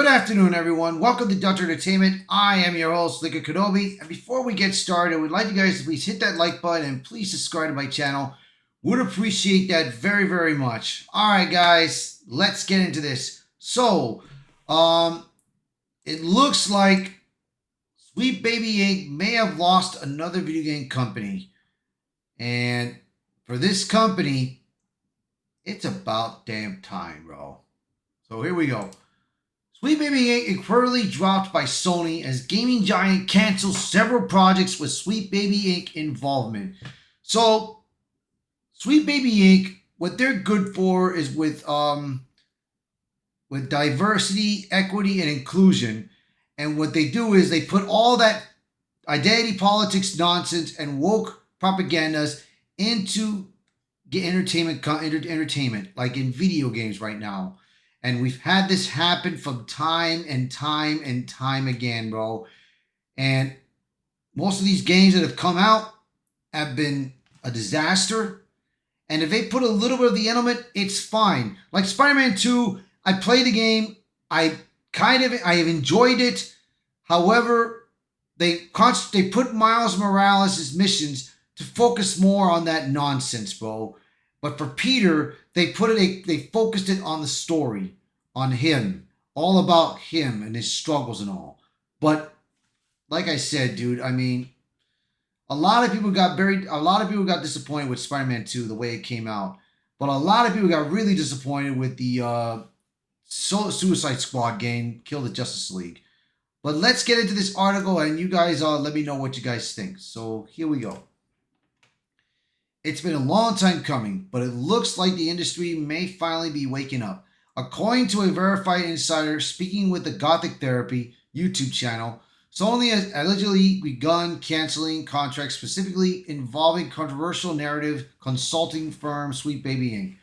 afternoon, everyone. Welcome to Dutch Entertainment. I am your host, Liquor Kenobi. And before we get started, I would like you guys to please hit that like button and please subscribe to my channel. Would appreciate that very, very much. All right, guys, let's get into this. So, it looks like Sweet Baby Inc. may have lost another video game company. And for this company, it's about damn time, bro. So here we go. Sweet Baby Inc. reportedly dropped by Sony as gaming giant cancels several projects with Sweet Baby Inc. involvement. So, Sweet Baby Inc., what they're good for is with diversity, equity, and inclusion. And what they do is they put all that identity politics nonsense and woke propagandas into entertainment, like in video games right now. And we've had this happen from time and time and time again, bro. And most of these games that have come out have been a disaster. And if they put a little bit of the element, it's fine. Like Spider-Man 2, I played the game. I have enjoyed it. However, they put Miles Morales' missions to focus more on that nonsense, bro. But for Peter, they focused it on the story, on him, all about him and his struggles and all. But like I said, dude, I mean, a lot of people got disappointed with Spider-Man 2 the way it came out. But a lot of people got really disappointed with the Suicide Squad game, Kill the Justice League. But let's get into this article and you guys let me know what you guys think. So here we go. It's been a long time coming, but it looks like the industry may finally be waking up. According to a verified insider speaking with the Gothic Therapy YouTube channel, Sony has allegedly begun canceling contracts specifically involving controversial narrative consulting firm Sweet Baby Inc.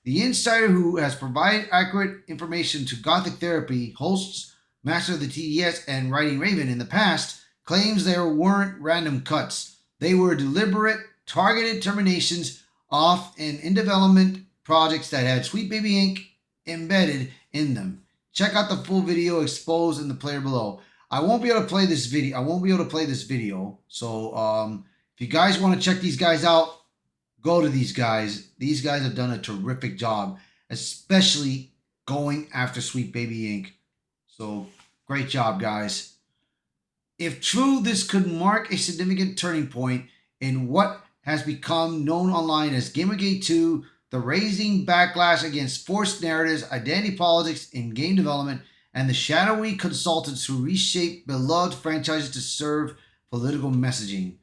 The insider, who has provided accurate information to Gothic Therapy, hosts Master of the TDS and Writing Raven in the past, claims there weren't random cuts. They were deliberate, targeted terminations off and in development projects that had Sweet Baby Inc. embedded in them. Check out the full video exposed in the player below. I won't be able to play this video. So if you guys want to check these guys out, go to these guys. These guys have done a terrific job, especially going after Sweet Baby Inc. So great job, guys. If true, this could mark a significant turning point in what has become known online as Gamergate 2, the raising backlash against forced narratives, identity politics in game development, and the shadowy consultants who reshape beloved franchises to serve political messaging.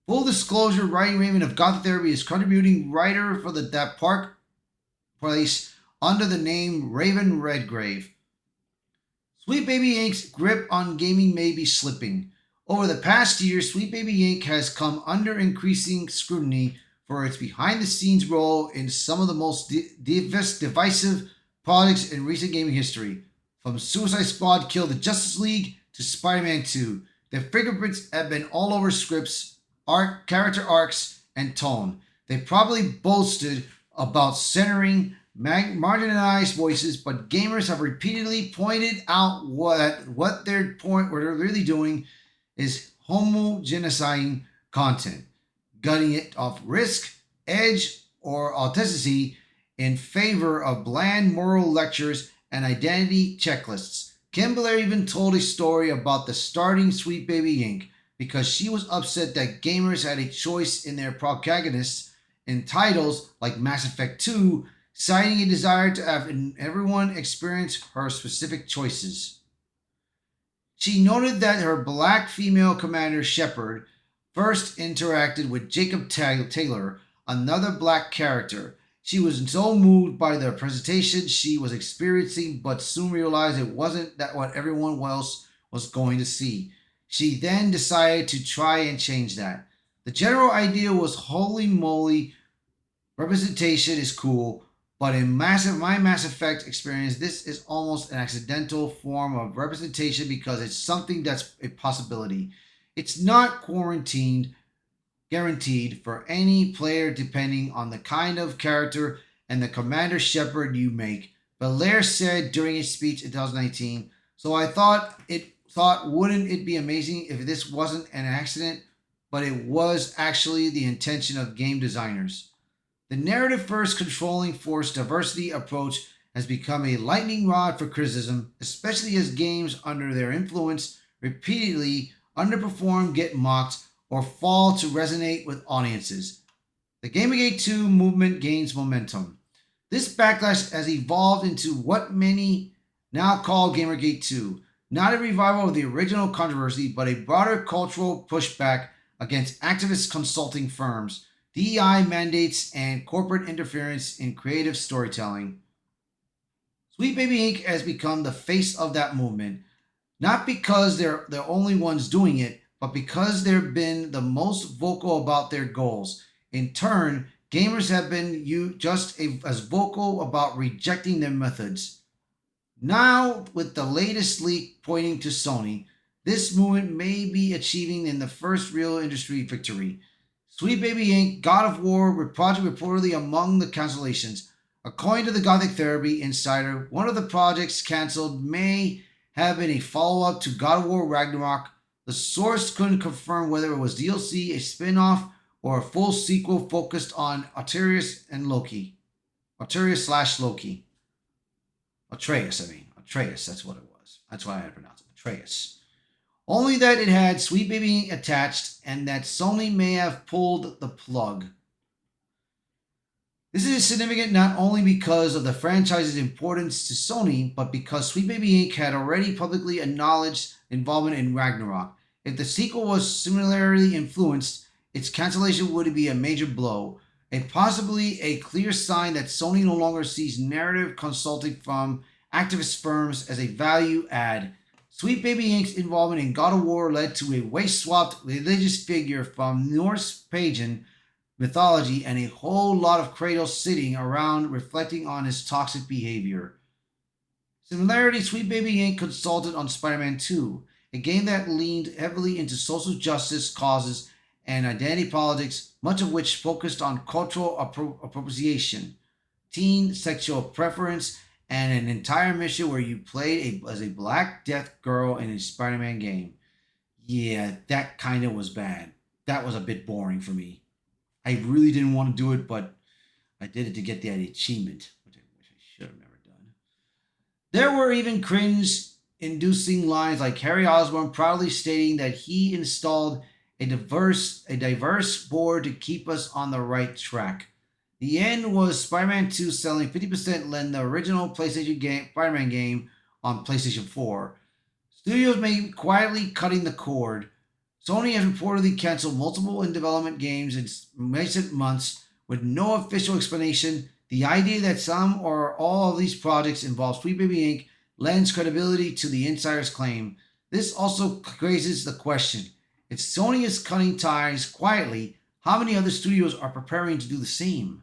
Full disclosure, Writing Raven of Gothic Therapy is contributing writer for that Park Place under the name Raven Redgrave. Sweet Baby Inc.'s grip on gaming may be slipping. Over the past year, Sweet Baby Inc. has come under increasing scrutiny for its behind-the-scenes role in some of the most divisive projects in recent gaming history. From Suicide Squad Kill the Justice League to Spider-Man 2, their fingerprints have been all over scripts, character arcs, and tone. They probably boasted about centering marginalized voices, but gamers have repeatedly pointed out what they're really doing is homogenizing content, gutting it off risk, edge, or authenticity in favor of bland moral lectures and identity checklists. Kim Blair even told a story about the starting Sweet Baby Inc. because she was upset that gamers had a choice in their protagonists in titles like Mass Effect 2, citing a desire to have everyone experience her specific choices. She noted that her black female commander Shepard first interacted with Jacob Taylor, another black character. She was so moved by the presentation she was experiencing, but soon realized it wasn't that what everyone else was going to see. She then decided to try and change that. The general idea was, holy moly, representation is cool, but in my Mass Effect experience, this is almost an accidental form of representation because it's something that's a possibility. It's not guaranteed for any player depending on the kind of character and the Commander Shepard you make. Belair said during his speech in 2019. So I thought wouldn't it be amazing if this wasn't an accident, but it was actually the intention of game designers. The narrative first controlling force diversity approach has become a lightning rod for criticism, especially as games under their influence repeatedly underperform, get mocked, or fall to resonate with audiences. The Gamergate 2 movement gains momentum. This backlash has evolved into what many now call Gamergate 2, not a revival of the original controversy, but a broader cultural pushback against activist consulting firms, DEI mandates, and corporate interference in creative storytelling. Sweet Baby Inc. has become the face of that movement, not because they're the only ones doing it, but because they've been the most vocal about their goals. In turn, gamers have been as vocal about rejecting their methods. Now, with the latest leak pointing to Sony, this movement may be achieving in the first real industry victory. Sweet Baby Inc. God of War project reportedly among the cancellations. According to the Gothic Therapy Insider, one of the projects canceled may have been a follow up to God of War Ragnarok. The source couldn't confirm whether it was DLC, a spin off, or a full sequel focused on Atreus and Loki. Atreus / Loki. Atreus, that's what it was. That's why I had to pronounce it. Atreus. Only that it had Sweet Baby attached and that Sony may have pulled the plug. This is significant not only because of the franchise's importance to Sony, but because Sweet Baby Inc. had already publicly acknowledged involvement in Ragnarok. If the sequel was similarly influenced, its cancellation would be a major blow, and possibly a clear sign that Sony no longer sees narrative consulting from activist firms as a value add. Sweet Baby Inc.'s involvement in God of War led to a waist-swapped religious figure from Norse pagan mythology and a whole lot of Kratos sitting around reflecting on his toxic behavior. Similarly, Sweet Baby Inc. consulted on Spider-Man 2, a game that leaned heavily into social justice causes and identity politics, much of which focused on cultural appropriation, teen sexual preference, and an entire mission where you played as a Black Death girl in a Spider-Man game. Yeah, that kind of was bad. That was a bit boring for me. I really didn't want to do it, but I did it to get that achievement, which I wish I should have never done. There were even cringe-inducing lines like Harry Osborn proudly stating that he installed a diverse board to keep us on the right track. The end was Spider-Man 2 selling 50% than the original PlayStation game, Spider-Man game on PlayStation 4. Studios may be quietly cutting the cord. Sony has reportedly canceled multiple in-development games in recent months with no official explanation. The idea that some or all of these projects involve Sweet Baby Inc. lends credibility to the insider's claim. This also raises the question: if Sony is cutting ties quietly, how many other studios are preparing to do the same?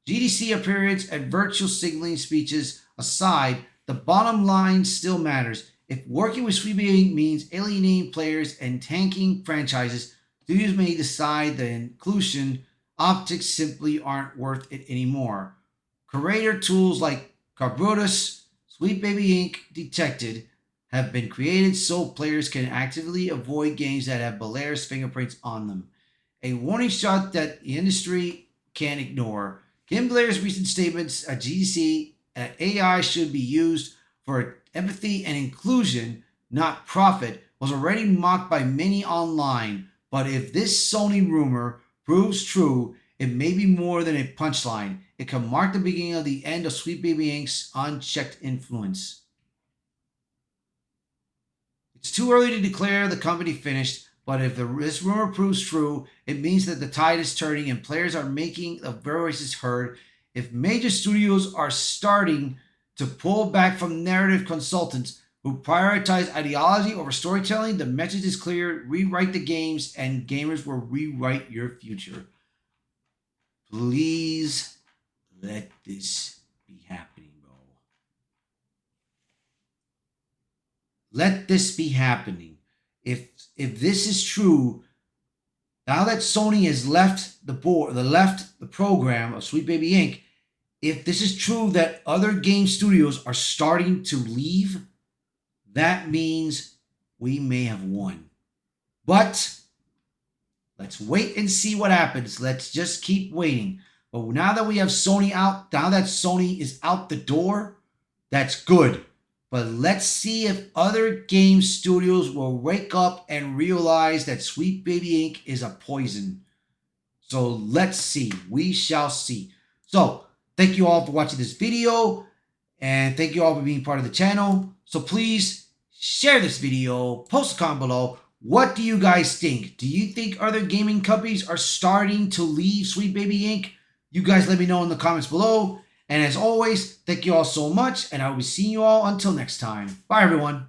GDC appearance and virtual signaling speeches aside, the bottom line still matters. If working with Sweet Baby Inc. means alienating players and tanking franchises, studios may decide the inclusion optics simply aren't worth it anymore. Curator tools like Carbrutus, Sweet Baby Inc. Detected have been created so players can actively avoid games that have Belair's fingerprints on them. A warning shot that the industry can't ignore. Kim Blair's recent statements at GDC that AI should be used for empathy and inclusion, not profit, was already mocked by many online. But if this Sony rumor proves true, it may be more than a punchline. It could mark the beginning of the end of Sweet Baby Inc.'s unchecked influence. It's too early to declare the company finished, but if this rumor proves true, it means that the tide is turning and players are making their voices heard. If major studios are starting to pull back from narrative consultants who prioritize ideology over storytelling, the message is clear: rewrite the games and gamers will rewrite your future. Please let this be happening, bro. Let this be happening. If this is true, now that Sony has left the program of Sweet Baby Inc., if this is true that other game studios are starting to leave, that means we may have won. But let's wait and see what happens. Let's just keep waiting. But now that we have Sony out, now that Sony is out the door, that's good. But let's see if other game studios will wake up and realize that Sweet Baby Inc. is a poison. So let's see. We shall see. So thank you all for watching this video. And thank you all for being part of the channel. So please share this video. Post a comment below. What do you guys think? Do you think other gaming companies are starting to leave Sweet Baby Inc.? You guys let me know in the comments below. And as always, thank you all so much. And I will be seeing you all until next time. Bye, everyone.